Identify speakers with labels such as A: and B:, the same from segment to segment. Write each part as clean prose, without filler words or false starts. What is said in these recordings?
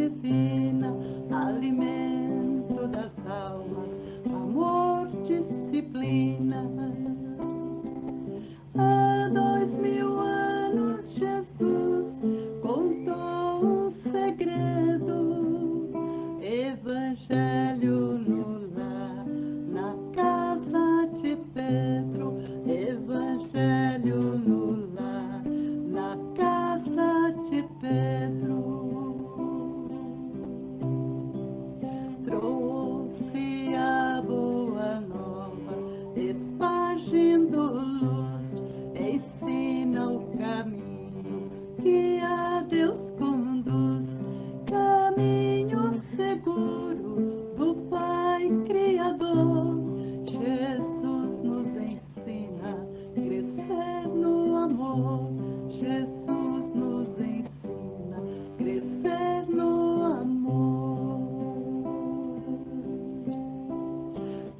A: divina, alimento das almas, amor, disciplina. Há 2000 anos Jesus contou um segredo, Evangelho no lar, na casa de Pedro, Evangelho no lar, na casa de Pedro. Trouxe a boa nova, espargindo luz, ensina o caminho que a Deus conduz, caminho seguro do Pai Criador. Jesus nos ensina a crescer no amor, Jesus nos ensina a crescer no amor.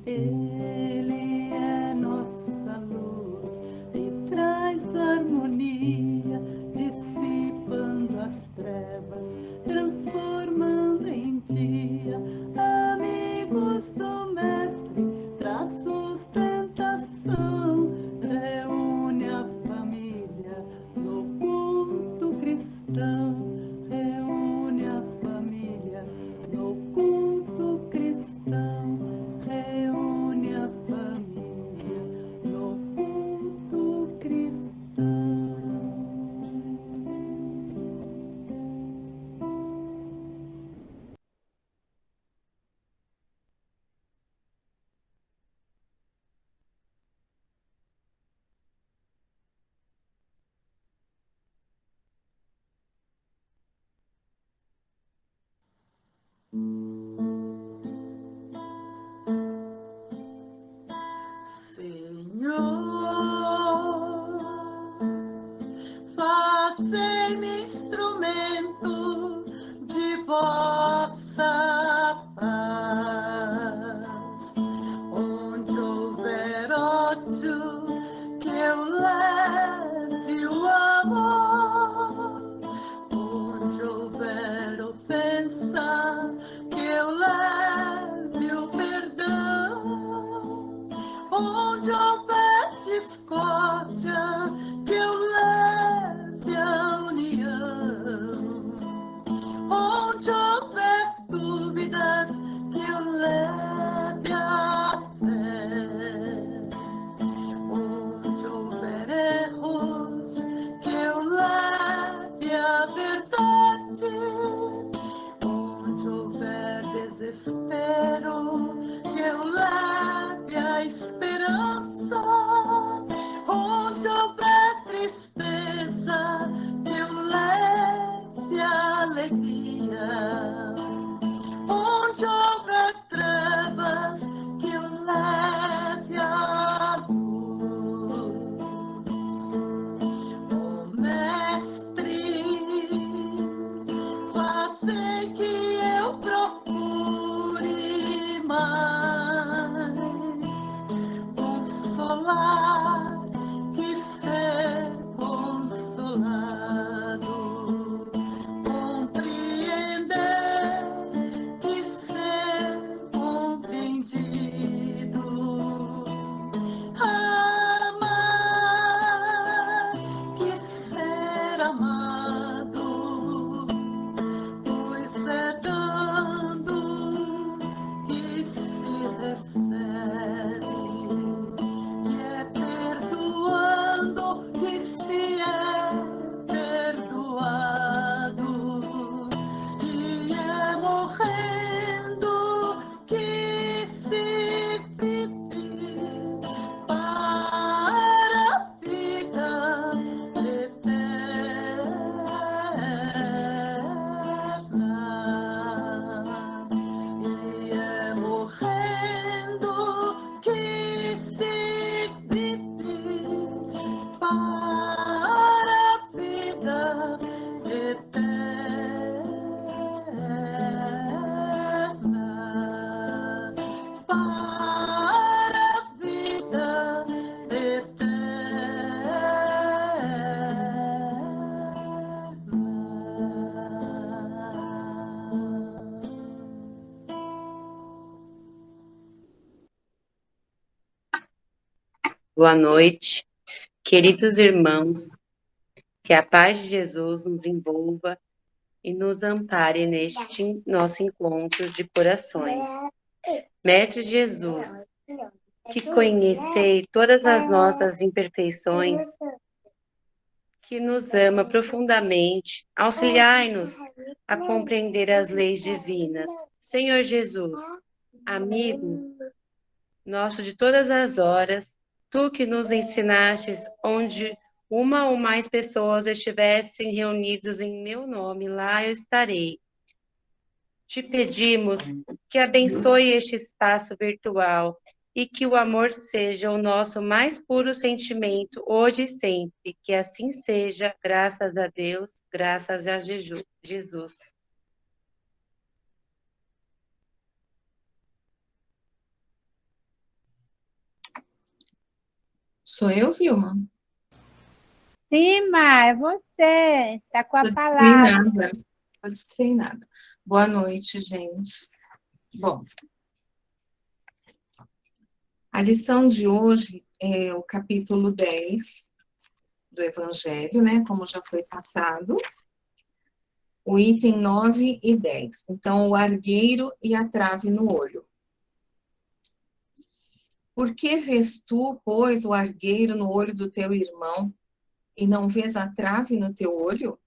A: Ele é nossa luz e traz harmonia, dissipando as trevas, transformando em dia. Amigos do Mestre, traz sustentação, reúne a família no culto cristão, reúne a família no culto cristão, reúne a família no culto cristão. Senhor, fazei-me instrumento de vossa paz. Onde houver ódio, que eu leve o amor. Onde houver ofensa, que eu leve o perdão. Onde houver discórdia, que eu leve a união. Onde houver dúvidas, que eu leve a fé. Onde houver erros, que eu leve a verdade. Onde houver desespero, que eu leve a esperança. Onde houver tristeza, que eu leve a alegria. Onde houver trevas, que eu leve a luz. Ó Mestre, fazei que eu procure mais consolar que ser consolado, compreender que ser compreendido, amar que ser amado, pois é dando que se recebe, e é perdoando que se é perdoado, e é morrendo que se vive para a vida eterna.
B: Boa noite, queridos irmãos, que a paz de Jesus nos envolva e nos ampare neste nosso encontro de corações. Mestre Jesus, que conhecei todas as nossas imperfeições, que nos ama profundamente, auxiliai-nos a compreender as leis divinas. Senhor Jesus, amigo nosso de todas as horas, tu que nos ensinastes onde uma ou mais pessoas estivessem reunidos em meu nome, lá eu estarei. Te pedimos que abençoe este espaço virtual e que o amor seja o nosso mais puro sentimento, hoje e sempre. Que assim seja, graças a Deus, graças a Jesus.
C: Sou eu, Vilma?
D: Sim, Má, é você. Está com a
C: Estou
D: palavra.
C: destreinada. Estou destreinada. Boa noite, gente. Bom, a lição de hoje é o capítulo 10 do Evangelho, né? Como já foi passado. O item 9 e 10. Então, o argueiro e a trave no olho. Por que vês tu, pois, o argueiro no olho do teu irmão, e não vês a trave no teu olho?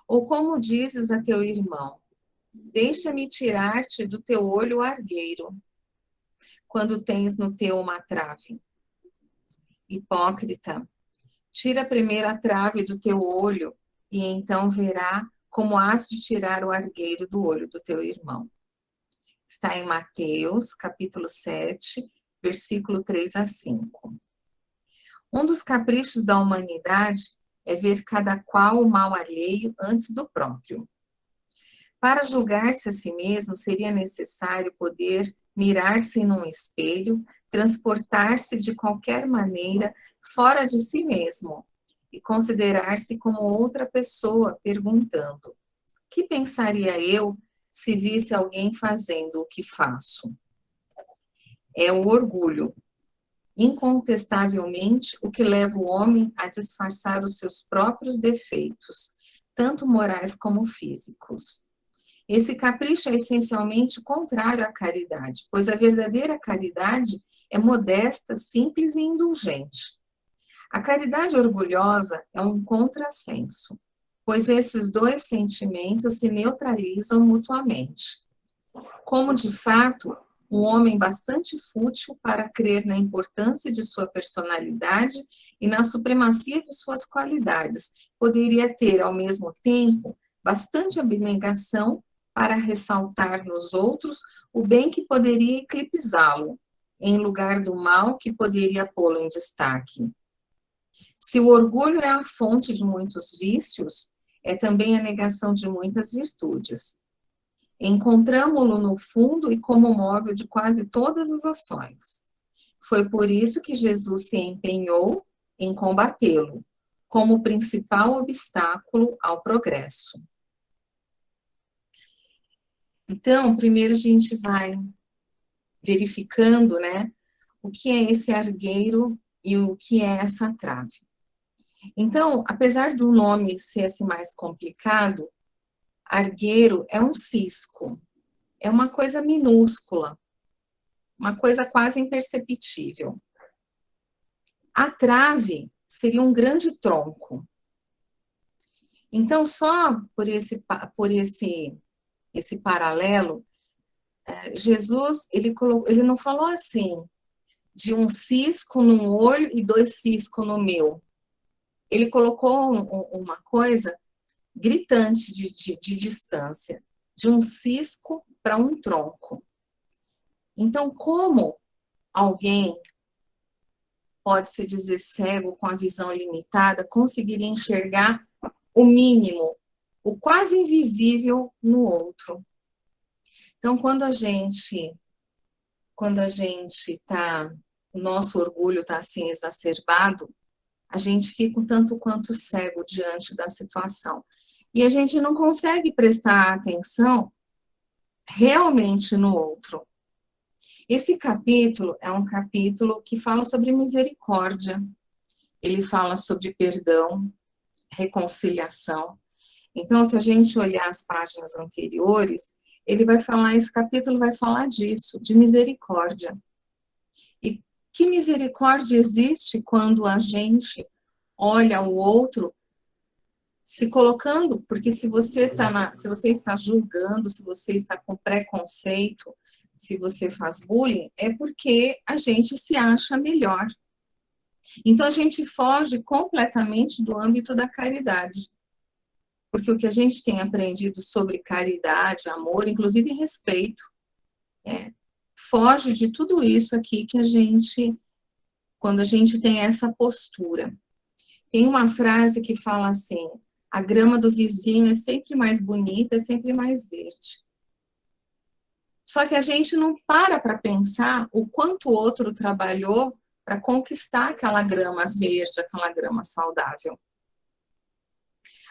C: Ou como dizes a teu irmão, deixa-me tirar-te do teu olho o argueiro, quando tens no teu uma trave? Hipócrita, tira primeiro a trave do teu olho, e então verá como has de tirar o argueiro do olho do teu irmão. Está em Mateus, capítulo 7, versículo 3 a 5. Um dos caprichos da humanidade é ver cada qual o mal alheio antes do próprio. Para julgar-se a si mesmo, seria necessário poder mirar-se num espelho, transportar-se de qualquer maneira fora de si mesmo e considerar-se como outra pessoa, perguntando: que pensaria eu se visse alguém fazendo o que faço? É o orgulho, incontestavelmente, o que leva o homem a disfarçar os seus próprios defeitos, tanto morais como físicos. Esse capricho é essencialmente contrário à caridade, pois a verdadeira caridade é modesta, simples e indulgente. A caridade orgulhosa é um contrassenso, pois esses dois sentimentos se neutralizam mutuamente. Como, de fato, um homem bastante fútil para crer na importância de sua personalidade e na supremacia de suas qualidades, poderia ter, ao mesmo tempo, bastante abnegação para ressaltar nos outros o bem que poderia eclipsá-lo, em lugar do mal que poderia pô-lo em destaque. Se o orgulho é a fonte de muitos vícios, é também a negação de muitas virtudes. Encontramo-lo no fundo e como móvel de quase todas as ações. Foi por isso que Jesus se empenhou em combatê-lo, como principal obstáculo ao progresso. Então, primeiro a gente vai verificando, né, o que é esse argueiro e o que é essa trave. Então, apesar do nome ser assim mais complicado, argueiro é um cisco, é uma coisa minúscula, uma coisa quase imperceptível. A trave seria um grande tronco. Então, só por esse paralelo, Jesus, ele não falou assim, de um cisco num olho e dois ciscos no meu. Ele colocou uma coisa gritante de distância, de um cisco para um tronco. Então, como alguém pode se dizer cego com a visão limitada, conseguiria enxergar o mínimo, o quase invisível no outro? Então, quando a gente está, o nosso orgulho está assim exacerbado, a gente fica um tanto quanto cego diante da situação. E a gente não consegue prestar atenção realmente no outro. Esse capítulo é um capítulo que fala sobre misericórdia, ele fala sobre perdão, reconciliação. Então, se a gente olhar as páginas anteriores, ele vai falar, esse capítulo vai falar disso, de misericórdia. E que misericórdia existe quando a gente olha o outro se colocando, porque se você está julgando, se você está com preconceito, se você faz bullying, é porque a gente se acha melhor. Então a gente foge completamente do âmbito da caridade. Porque o que a gente tem aprendido sobre caridade, amor, inclusive respeito, foge de tudo isso aqui que a gente, quando a gente tem essa postura. Tem uma frase que fala assim: a grama do vizinho é sempre mais bonita, é sempre mais verde. Só que a gente não para pensar o quanto o outro trabalhou para conquistar aquela grama verde, aquela grama saudável.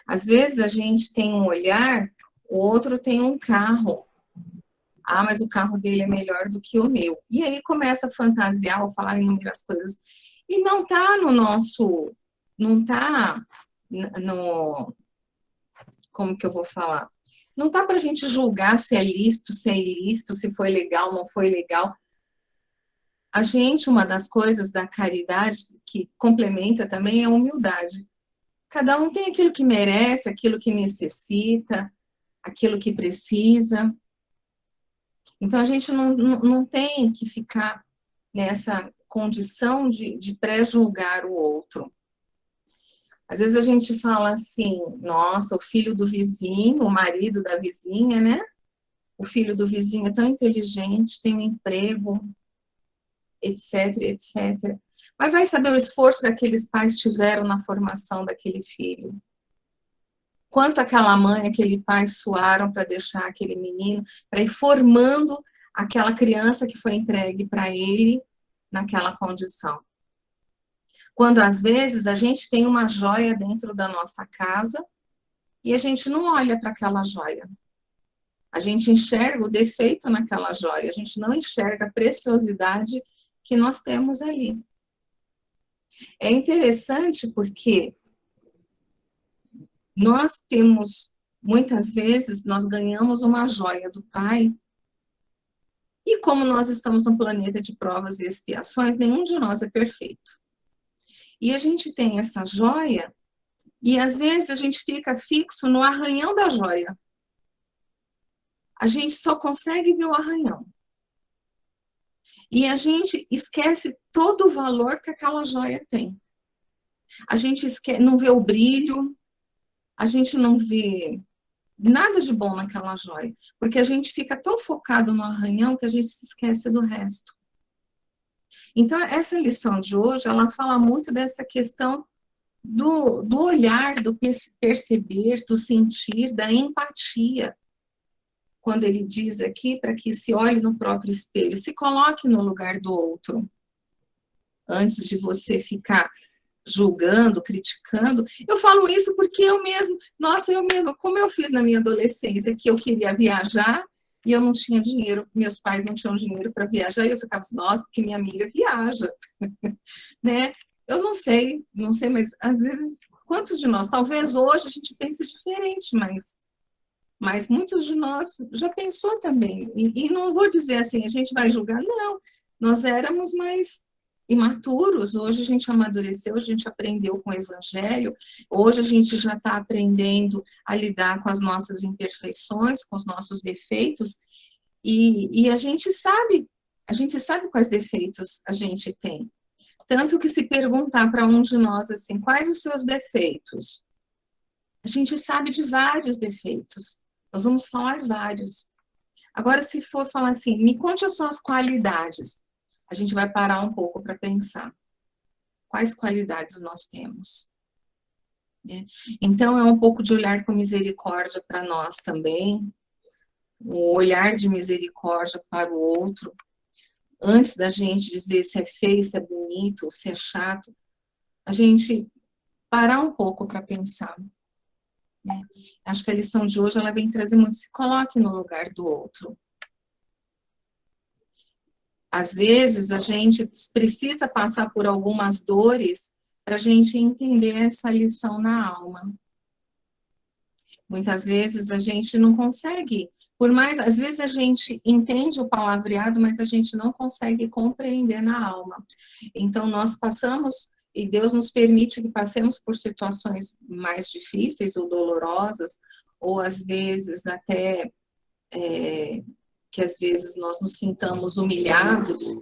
C: Às vezes a gente tem um olhar, o outro tem um carro. Ah, mas o carro dele é melhor do que o meu. E aí começa a fantasiar ou falar inúmeras coisas. E não está no nosso, não está no, como que eu vou falar? Não está para a gente julgar se é lícito, se é ilícito, se foi legal, não foi legal. A gente, uma das coisas da caridade que complementa também é a humildade. Cada um tem aquilo que merece, aquilo que necessita, aquilo que precisa. Então, a gente não tem que ficar nessa condição de pré-julgar o outro. Às vezes a gente fala assim, nossa, o filho do vizinho, o marido da vizinha, né? O filho do vizinho é tão inteligente, tem um emprego, etc, etc. Mas vai saber o esforço que aqueles pais tiveram na formação daquele filho. Quanto aquela mãe, aquele pai suaram para deixar aquele menino, para ir formando aquela criança que foi entregue para ele naquela condição. Quando, às vezes, a gente tem uma joia dentro da nossa casa e a gente não olha para aquela joia. A gente enxerga o defeito naquela joia, a gente não enxerga a preciosidade que nós temos ali. É interessante porque nós temos, muitas vezes, nós ganhamos uma joia do Pai e como nós estamos num planeta de provas e expiações, nenhum de nós é perfeito. E a gente tem essa joia e, às vezes, a gente fica fixo no arranhão da joia. A gente só consegue ver o arranhão. E a gente esquece todo o valor que aquela joia tem. A gente não vê o brilho, a gente não vê nada de bom naquela joia, porque a gente fica tão focado no arranhão que a gente se esquece do resto. Então, essa lição de hoje, ela fala muito dessa questão do olhar, do perceber, do sentir, da empatia. Quando ele diz aqui, para que se olhe no próprio espelho, se coloque no lugar do outro. Antes de você ficar julgando, criticando. Eu falo isso porque eu mesmo, como eu fiz na minha adolescência, que eu queria viajar e eu não tinha dinheiro, meus pais não tinham dinheiro para viajar, e eu ficava assim, nossa, porque minha amiga viaja, né? Eu não sei, mas às vezes, quantos de nós, talvez hoje a gente pense diferente, mas muitos de nós já pensou também, e não vou dizer assim, a gente vai julgar, não, nós éramos mais imaturos, hoje a gente amadureceu, a gente aprendeu com o Evangelho, hoje a gente já está aprendendo a lidar com as nossas imperfeições, com os nossos defeitos, e a gente sabe quais defeitos a gente tem. Tanto que se perguntar para um de nós assim, quais os seus defeitos? A gente sabe de vários defeitos, nós vamos falar vários. Agora, se for falar assim, me conte as suas qualidades, a gente vai parar um pouco para pensar. Quais qualidades nós temos? Então, é um pouco de olhar com misericórdia para nós também, o olhar de misericórdia para o outro, antes da gente dizer se é feio, se é bonito, se é chato, a gente parar um pouco para pensar. Acho que a lição de hoje ela vem trazer muito, se coloque no lugar do outro. Às vezes, a gente precisa passar por algumas dores para a gente entender essa lição na alma. Muitas vezes a gente não consegue, por mais, às vezes a gente entende o palavreado, mas a gente não consegue compreender na alma. Então, nós passamos, e Deus nos permite que passemos por situações mais difíceis ou dolorosas, ou às vezes até que às vezes nós nos sintamos humilhados,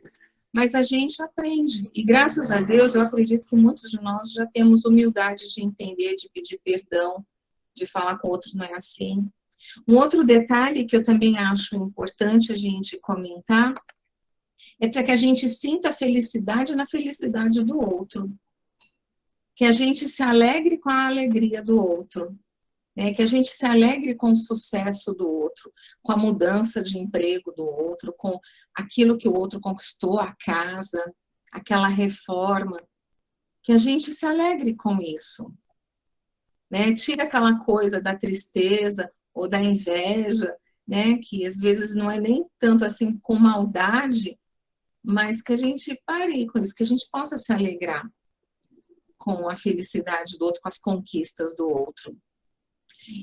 C: mas a gente aprende. E graças a Deus, eu acredito que muitos de nós já temos humildade de entender, de pedir perdão, de falar com o outro não é assim. Um outro detalhe que eu também acho importante a gente comentar é para que a gente sinta felicidade na felicidade do outro. Que a gente se alegre com a alegria do outro. Né? Que a gente se alegre com o sucesso do outro, com a mudança de emprego do outro, com aquilo que o outro conquistou, a casa, aquela reforma. Que a gente se alegre com isso. Né? Tira aquela coisa da tristeza ou da inveja, né? Que às vezes não é nem tanto assim com maldade, mas que a gente pare com isso, que a gente possa se alegrar com a felicidade do outro, com as conquistas do outro.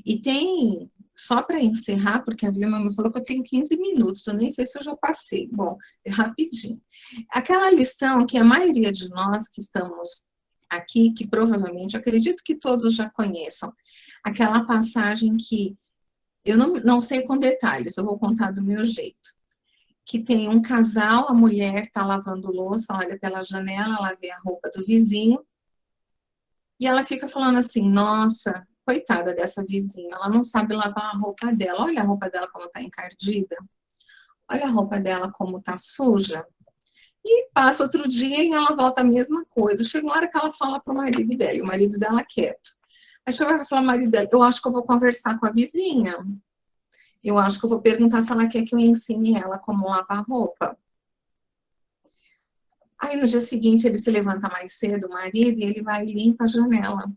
C: E tem, só para encerrar, porque a Vilma me falou que eu tenho 15 minutos, eu nem sei se eu já passei. Bom, rapidinho. Aquela lição que a maioria de nós que estamos aqui, que provavelmente, acredito que todos já conheçam, aquela passagem que, eu não sei com detalhes, eu vou contar do meu jeito, que tem um casal, a mulher está lavando louça, olha pela janela, ela vê a roupa do vizinho, e ela fica falando assim, nossa, coitada dessa vizinha, ela não sabe lavar a roupa dela, olha a roupa dela como está encardida, olha a roupa dela como está suja. E passa outro dia e ela volta a mesma coisa. Chega uma hora que ela fala para o marido dela, e o marido dela quieto. Aí chega uma hora que ela fala ao marido dela, eu acho que eu vou conversar com a vizinha. Eu acho que eu vou perguntar se ela quer que eu ensine ela como lavar roupa. Aí no dia seguinte ele se levanta mais cedo, o marido, e ele vai e limpa a janela.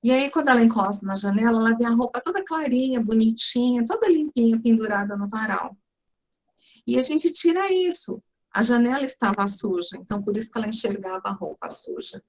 C: E aí quando ela encosta na janela, ela vê a roupa toda clarinha, bonitinha, toda limpinha, pendurada no varal. E a gente tira isso. A janela estava suja, então por isso que ela enxergava a roupa suja.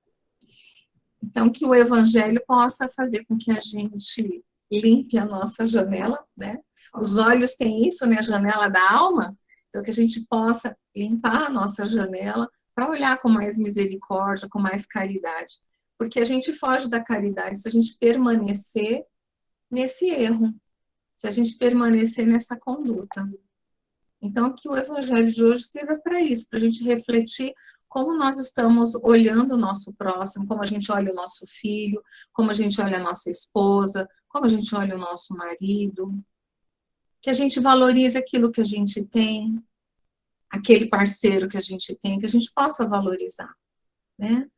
C: Então, que o evangelho possa fazer com que a gente limpe a nossa janela, né? Os olhos têm isso, né? A janela da alma. Então, que a gente possa limpar a nossa janela para olhar com mais misericórdia, com mais caridade. Porque a gente foge da caridade se a gente permanecer nesse erro, se a gente permanecer nessa conduta. Então, que o evangelho de hoje sirva para isso, para a gente refletir como nós estamos olhando o nosso próximo, como a gente olha o nosso filho, como a gente olha a nossa esposa, como a gente olha o nosso marido. Que a gente valorize aquilo que a gente tem, aquele parceiro que a gente tem, que a gente possa valorizar, né?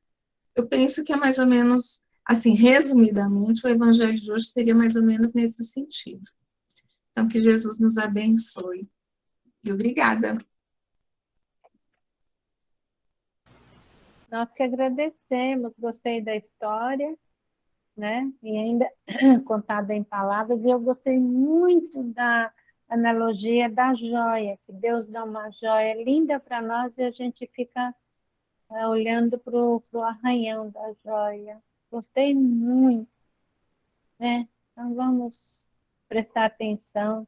C: Eu penso que é mais ou menos, assim, resumidamente, o evangelho de hoje seria mais ou menos nesse sentido. Então, que Jesus nos abençoe. E obrigada.
D: Nós que agradecemos, gostei da história, né? E ainda contada em palavras, e eu gostei muito da analogia da joia, que Deus dá uma joia linda para nós e a gente fica olhando para o arranhão da joia. Gostei muito, né? Então vamos prestar atenção,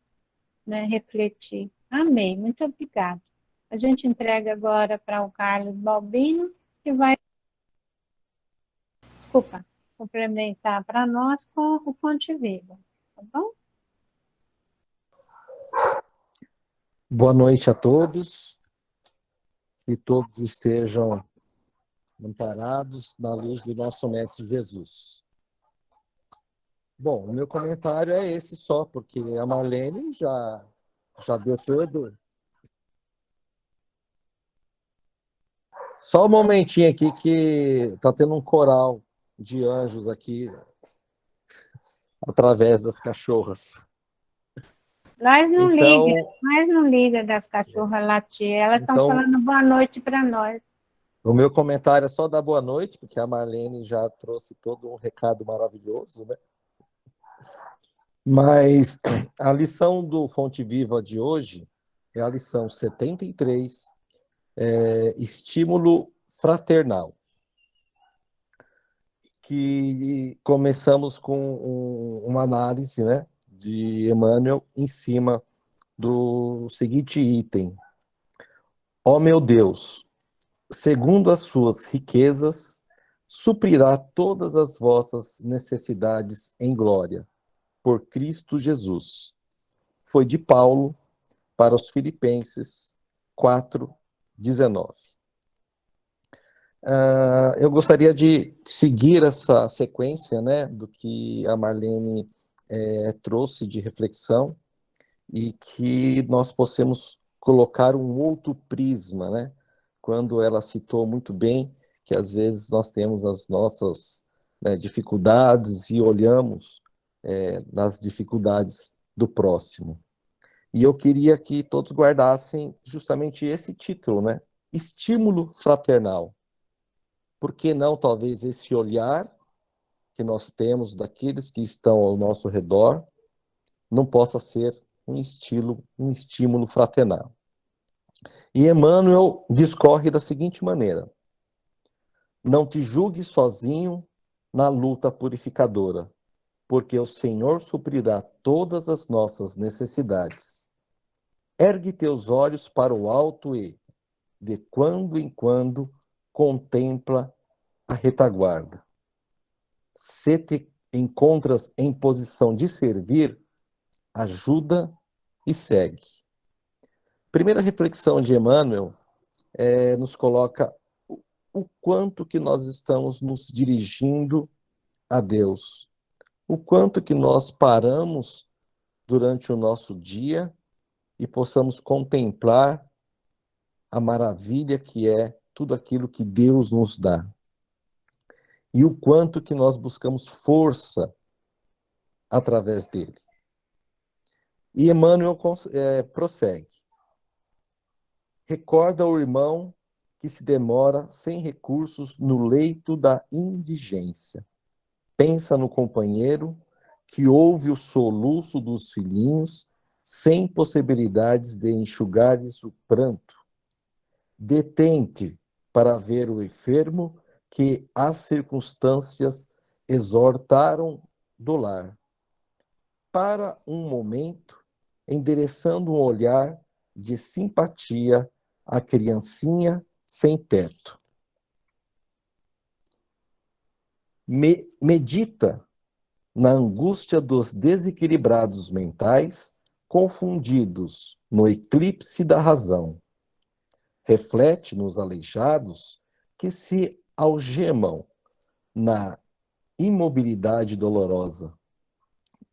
D: né? Refletir. Amei, muito obrigada. A gente entrega agora para o Carlos Balbino, que vai, desculpa, complementar para nós com o Fonte Viva, tá bom?
E: Boa noite a todos, que todos estejam amparados na luz do nosso Mestre Jesus. Bom, o meu comentário é esse só, porque a Marlene já deu todo. Só um momentinho aqui que está tendo um coral de anjos aqui, através das cachorras.
D: Nós não
E: Então,
D: liga das cachorras latir, elas estão
E: então,
D: falando boa noite para nós.
E: o meu comentário é só dar boa noite, porque a Marlene já trouxe todo um recado maravilhoso, né? Mas a lição do Fonte Viva de hoje é a lição 73, estímulo fraternal, que começamos com uma análise, né, de Emmanuel em cima do seguinte item: ó meu Deus, segundo as suas riquezas, suprirá todas as vossas necessidades em glória, por Cristo Jesus. Foi de Paulo para os Filipenses 4:19. Eu gostaria de seguir essa sequência, né, do que a Marlene trouxe de reflexão, e que nós possamos colocar um outro prisma, né? Quando ela citou muito bem que às vezes nós temos as nossas, né, dificuldades e olhamos nas dificuldades do próximo. E eu queria que todos guardassem justamente esse título, né? Estímulo fraternal. Por que não, talvez, esse olhar que nós temos daqueles que estão ao nosso redor não possa ser um estímulo fraternal. E Emmanuel discorre da seguinte maneira: não te julgues sozinho na luta purificadora, porque o Senhor suprirá todas as nossas necessidades. Ergue teus olhos para o alto e, de quando em quando, contempla a retaguarda. Se te encontras em posição de servir, ajuda e segue. Primeira reflexão de Emmanuel nos coloca o quanto que nós estamos nos dirigindo a Deus, o quanto que nós paramos durante o nosso dia e possamos contemplar a maravilha que é tudo aquilo que Deus nos dá. E o quanto que nós buscamos força através dele. E Emmanuel prossegue. Recorda o irmão que se demora sem recursos no leito da indigência. Pensa no companheiro que ouve o soluço dos filhinhos sem possibilidades de enxugar-lhes o pranto. Detente para ver o enfermo que as circunstâncias exortaram do lar. Para um momento, endereçando um olhar de simpatia à criancinha sem teto. Medita na angústia dos desequilibrados mentais, confundidos no eclipse da razão. Reflete nos aleijados que se algemam na imobilidade dolorosa.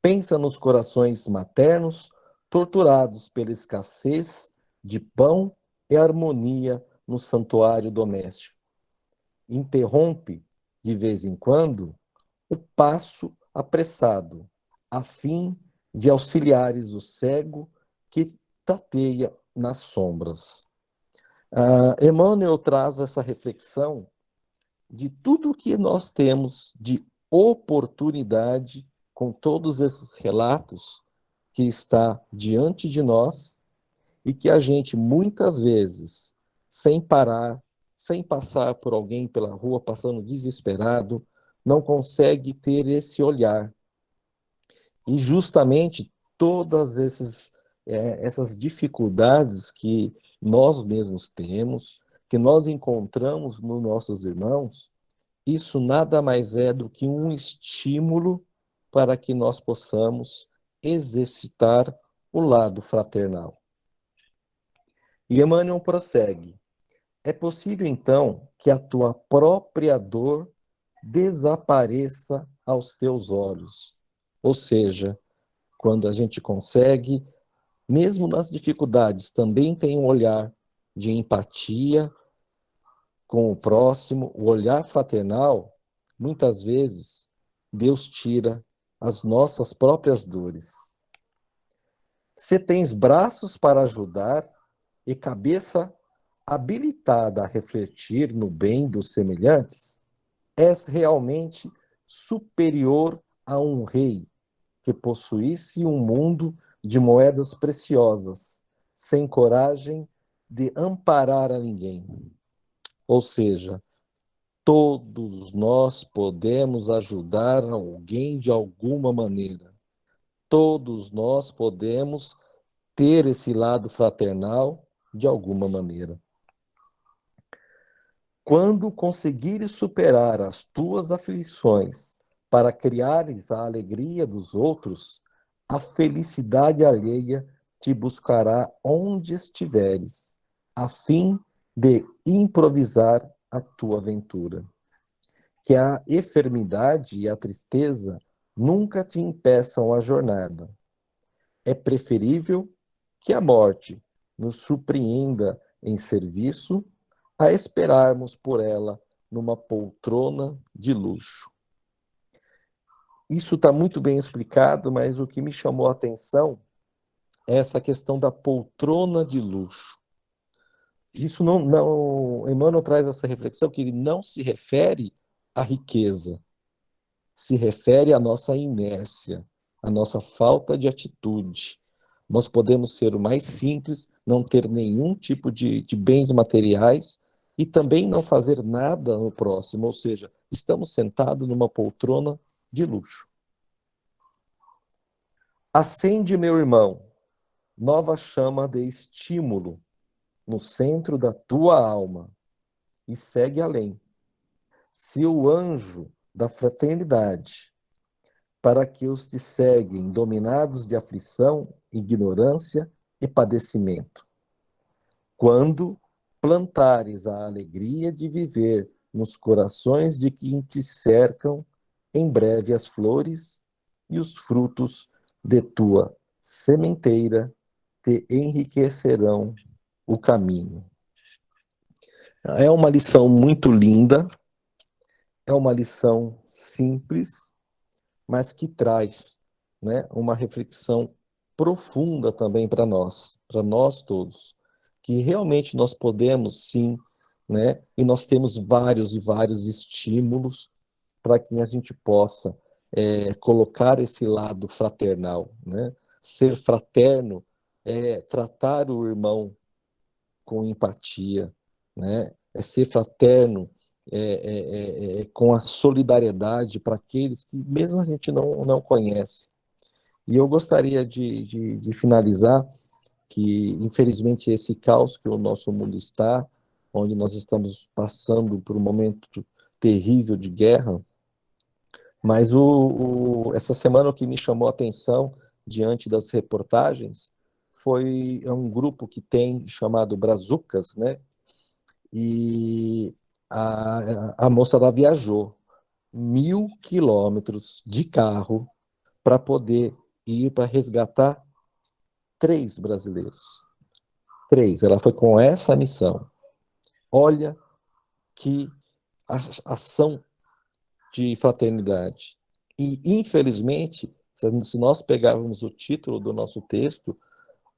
E: Pensa nos corações maternos torturados pela escassez de pão e harmonia no santuário doméstico. Interrompe, de vez em quando, o passo apressado, a fim de auxiliares o cego que tateia nas sombras. Emmanuel traz essa reflexão de tudo que nós temos de oportunidade com todos esses relatos que está diante de nós e que a gente muitas vezes, sem parar, sem passar por alguém pela rua passando desesperado, não consegue ter esse olhar. E justamente todas essas dificuldades que nós mesmos temos, que nós encontramos nos nossos irmãos, isso nada mais é do que um estímulo para que nós possamos exercitar o lado fraternal. E Emmanuel prossegue. É possível, então, que a tua própria dor desapareça aos teus olhos. Ou seja, quando a gente consegue, mesmo nas dificuldades, também tem um olhar de empatia com o próximo, o olhar fraternal, muitas vezes Deus tira as nossas próprias dores. Se tens braços para ajudar e cabeça habilitada a refletir no bem dos semelhantes, és realmente superior a um rei que possuísse um mundo de moedas preciosas, sem coragem de amparar a ninguém. Ou seja, todos nós podemos ajudar alguém de alguma maneira. Todos nós podemos ter esse lado fraternal de alguma maneira. Quando conseguires superar as tuas aflições para criares a alegria dos outros, a felicidade alheia te buscará onde estiveres, a fim de improvisar a tua aventura. Que a enfermidade e a tristeza nunca te impeçam a jornada. É preferível que a morte nos surpreenda em serviço a esperarmos por ela numa poltrona de luxo. Isso está muito bem explicado, mas o que me chamou a atenção é essa questão da poltrona de luxo. Isso Emmanuel traz essa reflexão que ele não se refere à riqueza, se refere à nossa inércia, à nossa falta de atitude. Nós podemos ser o mais simples, não ter nenhum tipo de bens materiais e também não fazer nada no próximo, ou seja, estamos sentados numa poltrona de luxo. Acende, meu irmão, nova chama de estímulo no centro da tua alma e segue além. Se o anjo da fraternidade, para que os te seguem dominados de aflição, ignorância e padecimento. Quando plantares a alegria de viver nos corações de quem te cercam, em breve as flores e os frutos de tua sementeira te enriquecerão o caminho. É uma lição muito linda, é uma lição simples, mas que traz, né, uma reflexão profunda também para nós todos, que realmente nós podemos sim, né, e nós temos vários e vários estímulos para que a gente possa colocar esse lado fraternal, né? Ser fraterno é tratar o irmão com empatia, né? É ser fraterno com a solidariedade para aqueles que mesmo a gente não conhece. E eu gostaria de finalizar que, infelizmente, esse caos que o nosso mundo está, onde nós estamos passando por um momento terrível de guerra, mas essa semana o que me chamou a atenção diante das reportagens foi um grupo que tem chamado Brazucas, né? E a moça lá viajou 1.000 quilômetros de carro para poder ir para resgatar 3 brasileiros. 3. Ela foi com essa missão. Olha que ação de fraternidade. E, infelizmente, se nós pegarmos o título do nosso texto,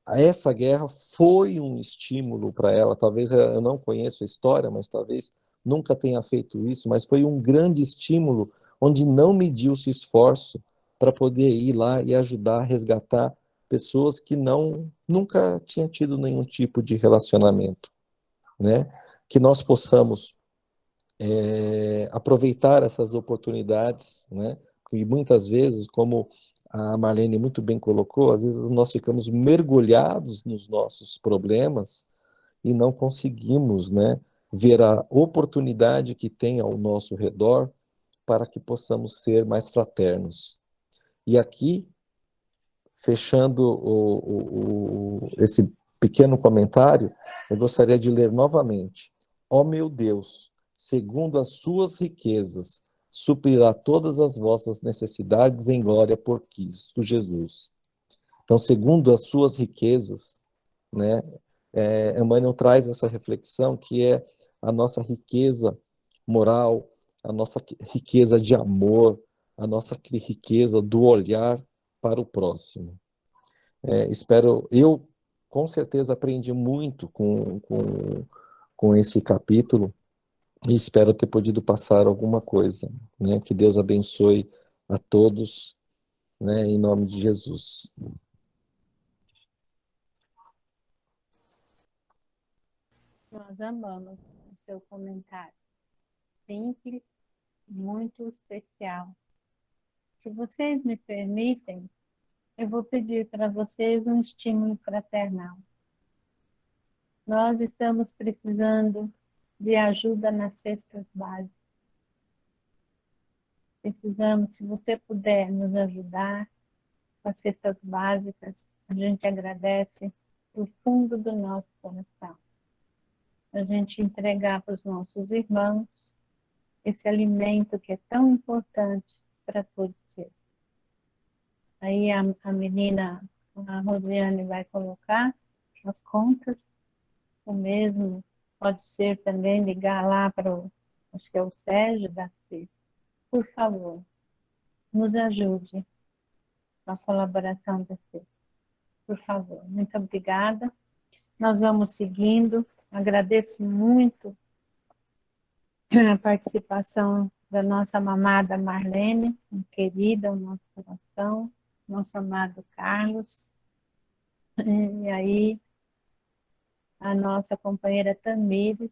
E: essa guerra foi um estímulo para ela. Talvez eu não conheço a história, mas talvez nunca tenha feito isso, mas foi um grande estímulo onde não mediu-se esforço para poder ir lá e ajudar a resgatar pessoas que nunca tinham tido nenhum tipo de relacionamento, né? Que nós possamos aproveitar essas oportunidades, né? E muitas vezes, como a Marlene muito bem colocou, às vezes nós ficamos mergulhados nos nossos problemas e não conseguimos, né, ver a oportunidade que tem ao nosso redor para que possamos ser mais fraternos. E aqui, fechando esse pequeno comentário, eu gostaria de ler novamente. Ó meu Deus, segundo as suas riquezas, suprirá todas as vossas necessidades em glória por Cristo Jesus. Então, segundo as suas riquezas, né, Emmanuel traz essa reflexão que é a nossa riqueza moral, a nossa riqueza de amor, a nossa riqueza do olhar para o próximo. Eu com certeza aprendi muito com esse capítulo e espero ter podido passar alguma coisa, né? Que Deus abençoe a todos, né? Em nome de Jesus.
D: Nós amamos o seu comentário. Simples, muito especial. Se vocês me permitem, eu vou pedir para vocês um estímulo fraternal. Nós estamos precisando de ajuda nas cestas básicas. Precisamos, se você puder nos ajudar com as cestas básicas, a gente agradece do fundo do nosso coração. A gente entregar para os nossos irmãos esse alimento que é tão importante para todos eles. Aí a menina, a Rosiane, vai colocar as contas, o mesmo pode ser também ligar lá para o, acho que é o Sérgio da CIS. Por favor, nos ajude com a colaboração da CIS. Por favor, muito obrigada. Nós vamos seguindo. Agradeço muito a participação da nossa amada Marlene, querida, o nosso coração, nosso amado Carlos. E aí, a nossa companheira Tamires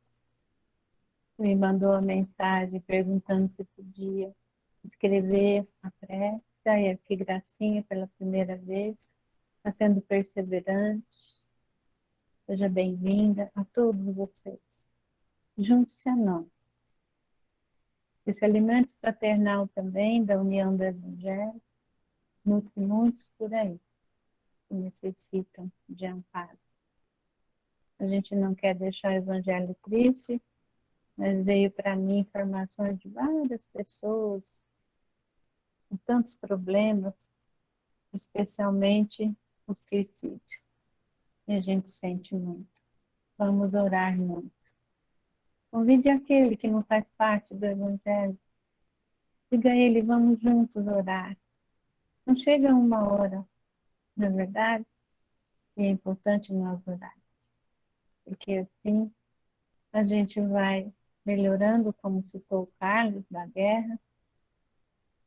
D: me mandou uma mensagem perguntando se podia escrever a prece. E que gracinha pela primeira vez, está sendo perseverante. Seja bem-vinda a todos vocês. Junte-se a nós. Esse alimento fraternal também, da união do Evangelho, nutre muitos por aí que necessitam de amparo. A gente não quer deixar o Evangelho triste, mas veio para mim informações de várias pessoas com tantos problemas, especialmente o suicídio. E a gente sente muito. Vamos orar muito. Convide aquele que não faz parte do Evangelho. Diga a ele, vamos juntos orar. Não chega uma hora, na verdade, e é importante nós orar. Porque assim a gente vai melhorando, como citou o Carlos, da guerra,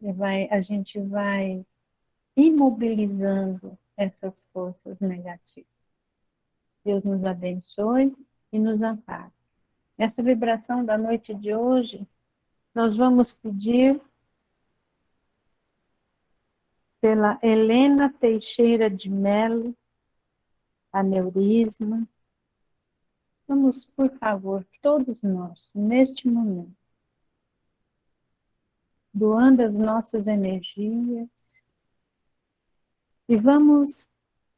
D: e a gente vai imobilizando essas forças negativas. Deus nos abençoe e nos ampare. Nessa vibração da noite de hoje, nós vamos pedir pela Helena Teixeira de Melo, aneurisma. Vamos, por favor, todos nós, neste momento, doando as nossas energias, e vamos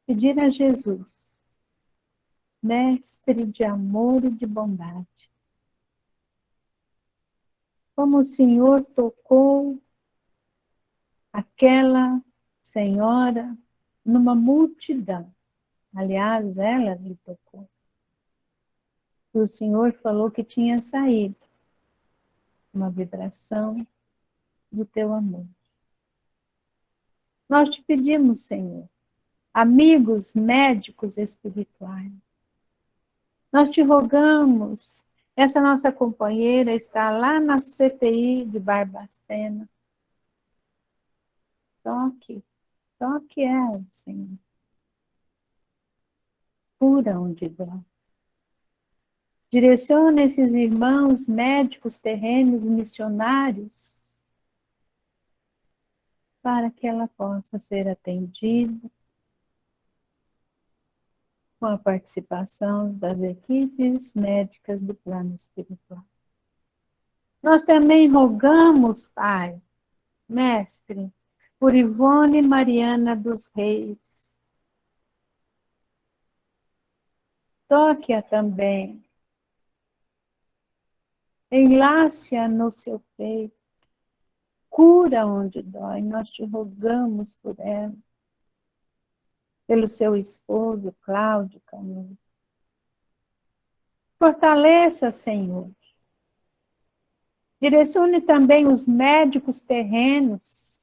D: pedir a Jesus, mestre de amor e de bondade, como o Senhor tocou aquela senhora numa multidão. Aliás, ela lhe tocou. E o Senhor falou que tinha saído uma vibração do teu amor. Nós te pedimos, Senhor, amigos médicos espirituais, nós te rogamos, essa nossa companheira está lá na CTI de Barbacena. Toque ela, Senhor. Cura onde dói. Direciona esses irmãos médicos terrenos missionários para que ela possa ser atendida com a participação das equipes médicas do plano espiritual. Nós também rogamos, Pai, Mestre, por Ivone Mariana dos Reis. Toque-a também. Enlace-a no seu peito. Cura onde dói. Nós te rogamos por ela. Pelo seu esposo, Cláudio Canudo. Fortaleça, Senhor. Direcione também os médicos terrenos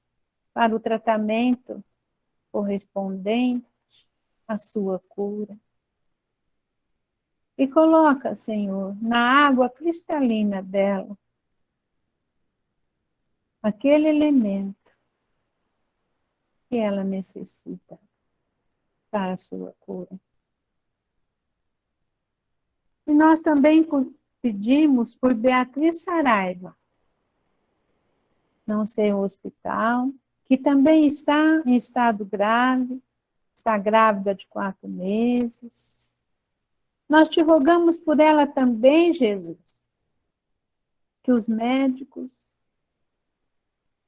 D: para o tratamento correspondente à sua cura. E coloca, Senhor, na água cristalina dela, aquele elemento que ela necessita para a sua cura. E nós também pedimos por Beatriz Saraiva, não sei o hospital, que também está em estado grave, está grávida de 4 meses. Nós te rogamos por ela também, Jesus, que os médicos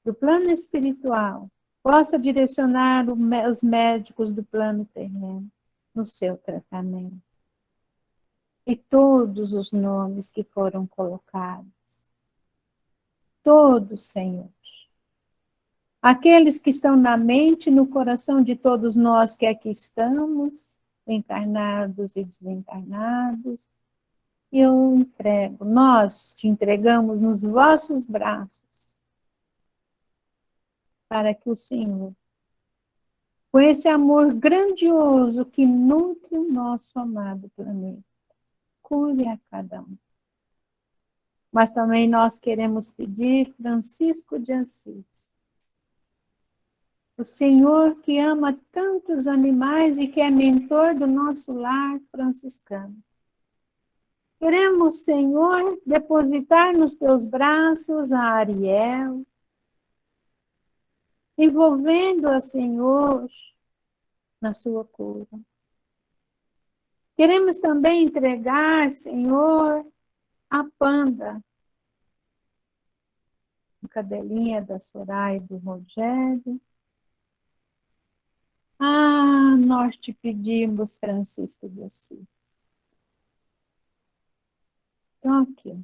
D: do plano espiritual possam direcionar os médicos do plano terreno no seu tratamento. E todos os nomes que foram colocados, todos, Senhor, aqueles que estão na mente e no coração de todos nós que aqui estamos, encarnados e desencarnados, eu entrego, nós te entregamos nos vossos braços, para que o Senhor, com esse amor grandioso que nutre o nosso amado planeta, cure a cada um. Mas também nós queremos pedir Francisco de Assis, o Senhor que ama tantos animais e que é mentor do nosso lar franciscano. Queremos, Senhor, depositar nos teus braços a Ariel, envolvendo-a, Senhor, na sua cura. Queremos também entregar, Senhor, a Panda, a cadelinha da Soraya e do Rogério. Nós te pedimos, Francisco de Assis. Então, aqui,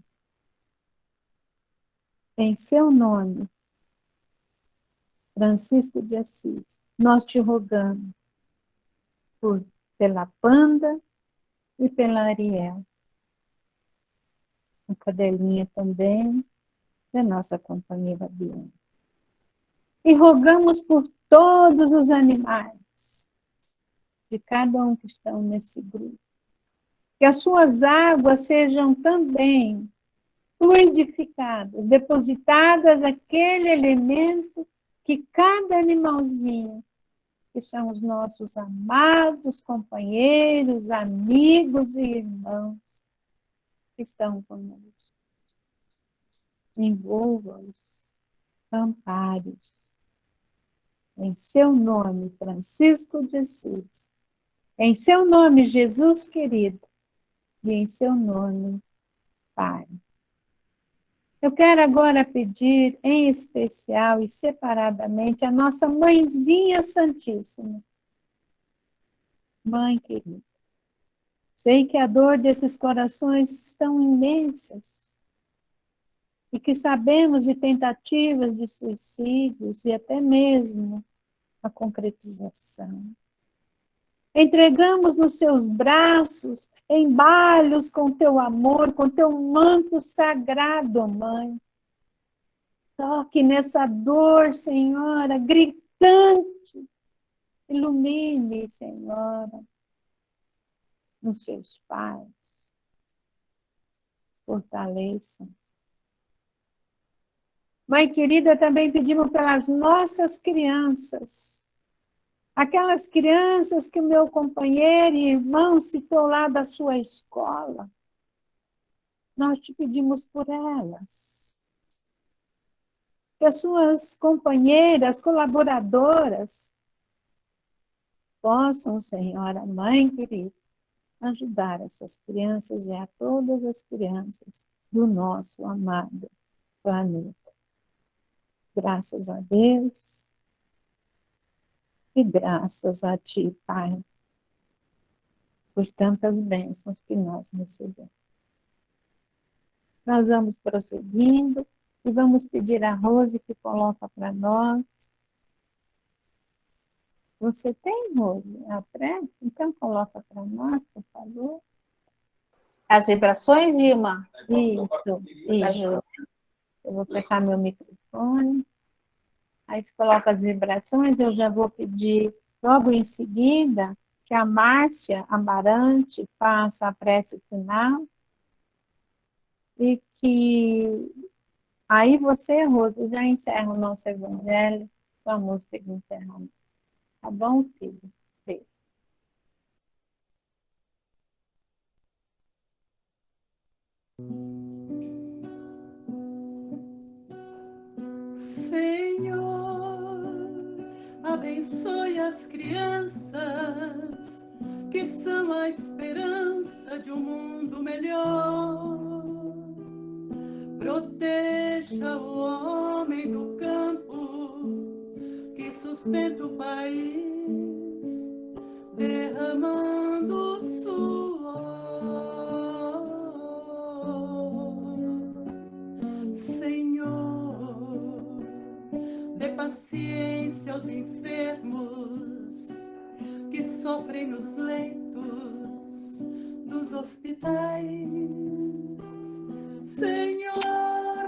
D: em seu nome, Francisco de Assis, nós te rogamos pela Panda e pela Ariel. A cadelinha também da nossa companhia Babiana. E rogamos por todos os animais, de cada um que estão nesse grupo, que as suas águas sejam também fluidificadas, depositadas aquele elemento que cada animalzinho, que são os nossos amados companheiros, amigos e irmãos, que estão conosco. Envolva-os, ampare-os. Em seu nome, Francisco de Assis. Em seu nome, Jesus querido. E em seu nome, Pai. Eu quero agora pedir, em especial e separadamente, a nossa Mãezinha Santíssima. Mãe querida, sei que a dor desses corações estão imensas e que sabemos de tentativas de suicídios e até mesmo a concretização. Entregamos nos seus braços, embalhos com teu amor, com teu manto sagrado, Mãe. Toque nessa dor, Senhora, gritante. Ilumine, Senhora, nos seus pais. Fortaleça. Mãe querida, também pedimos pelas nossas crianças. Aquelas crianças que o meu companheiro e irmão citou lá da sua escola. Nós te pedimos por elas. Que as suas companheiras, colaboradoras, possam, Senhora, Mãe querida, ajudar essas crianças e a todas as crianças do nosso amado planeta. Graças a Deus e graças a Ti, Pai, por tantas bênçãos que nós recebemos. Nós vamos prosseguindo e vamos pedir a Rose que coloca para nós. Você tem, Rose, a prece? Então coloca para nós, por favor.
F: As vibrações, Vilma?
D: Isso. Eu vou fechar meu microfone. Aí você coloca as vibrações, eu já vou pedir logo em seguida que a Márcia Amarante faça a prece final e que aí você, Rose, já encerra o nosso evangelho com a música de encerramento. Tá bom, filho? Beijo.
A: Senhor, abençoe as crianças que são a esperança de um mundo melhor. Proteja o homem do campo que sustenta o país, derramando suor. Senhor, dê paciência aos enfermos que sofrem nos leitos dos hospitais. Senhor,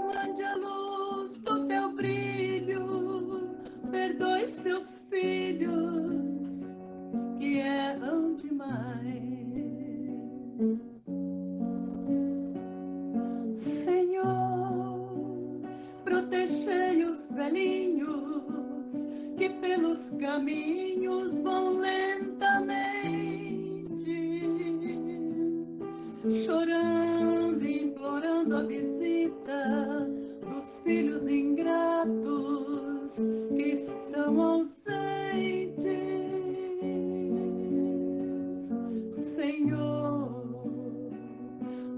A: mande a luz do teu brilho, perdoe seus filhos que erram demais. Senhor, protegei os velhinhos que pelos caminhos vão lentamente, chorando e implorando a visita dos filhos ingratos que estão ausentes. Senhor,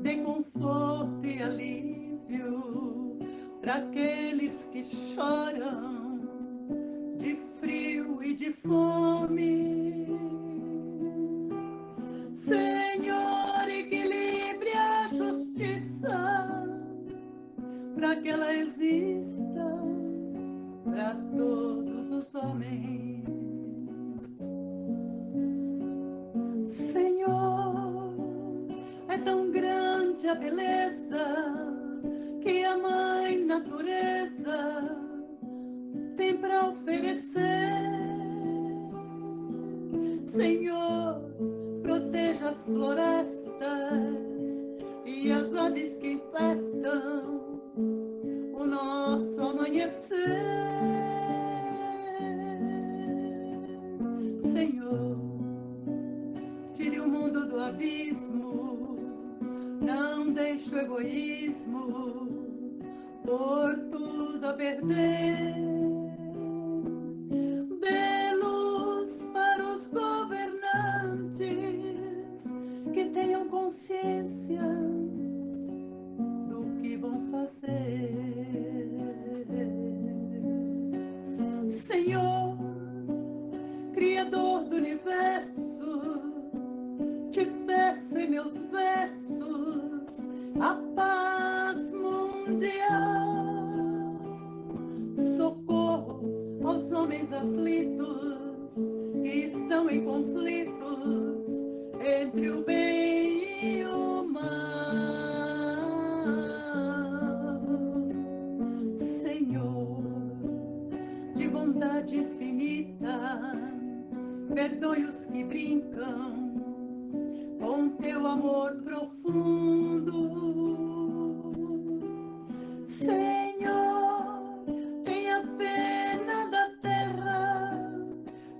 A: dê conforto e alívio para aqueles que choram de frio e de fome. Senhor, equilibre a justiça para que ela exista para todos os homens. Senhor, é tão grande a beleza que a Mãe Natureza tem para oferecer. Senhor, proteja as florestas e as aves que infestam o nosso amanhecer. Senhor, tire o mundo do abismo, não deixe o egoísmo por tudo a perder. Dê luz para os governantes que tenham consciência do que vão fazer. Senhor, Criador do universo, te peço em meus versos a paz mundial, socorro aos homens aflitos que estão em conflitos entre o bem e o mal. Senhor, de bondade infinita, perdoe os que brincam com teu amor profundo. Senhor, tenha pena da terra,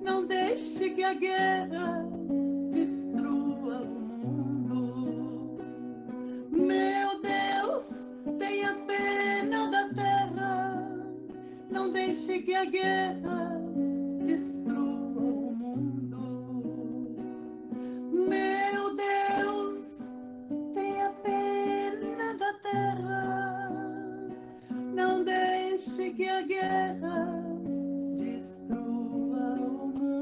A: não deixe que a guerra destrua o mundo. Meu Deus, tenha pena da terra, não deixe que a guerra destrua o mundo. Meu Deus, tenha pena da terra, não deixe que a guerra destrua o mundo.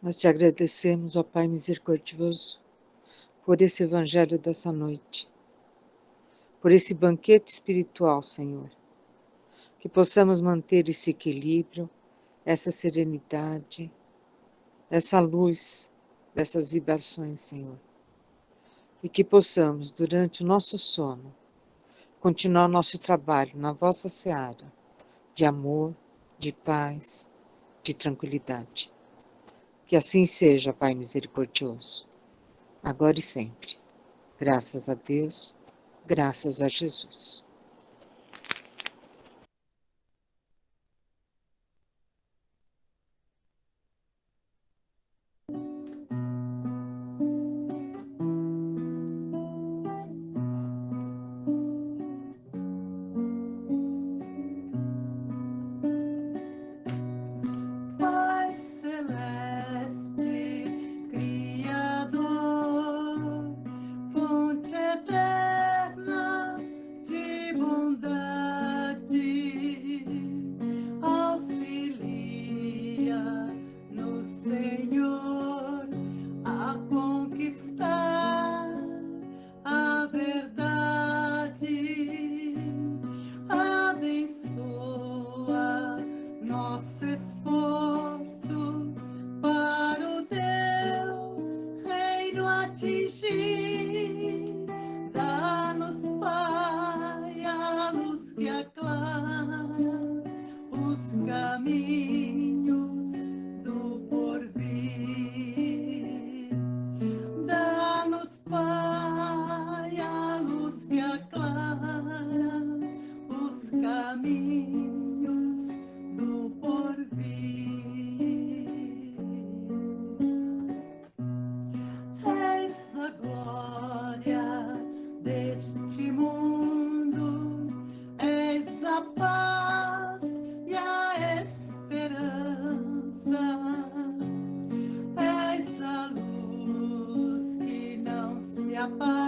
G: Nós te agradecemos, ó Pai misericordioso, por esse evangelho dessa noite, por esse banquete espiritual, Senhor, que possamos manter esse equilíbrio, essa serenidade, essa luz dessas vibrações, Senhor, e que possamos, durante o nosso sono, continuar o nosso trabalho na vossa seara, de amor, de paz, de tranquilidade. Que assim seja, Pai misericordioso, agora e sempre. Graças a Deus, graças a Jesus.
A: atingir. Dá-nos, Pai, a luz que aclara os caminhos do porvir. Dá-nos, Pai, a luz que aclara os caminhos do porvir. És a glória deste mundo, és a paz e a esperança, és a luz que não se apaga.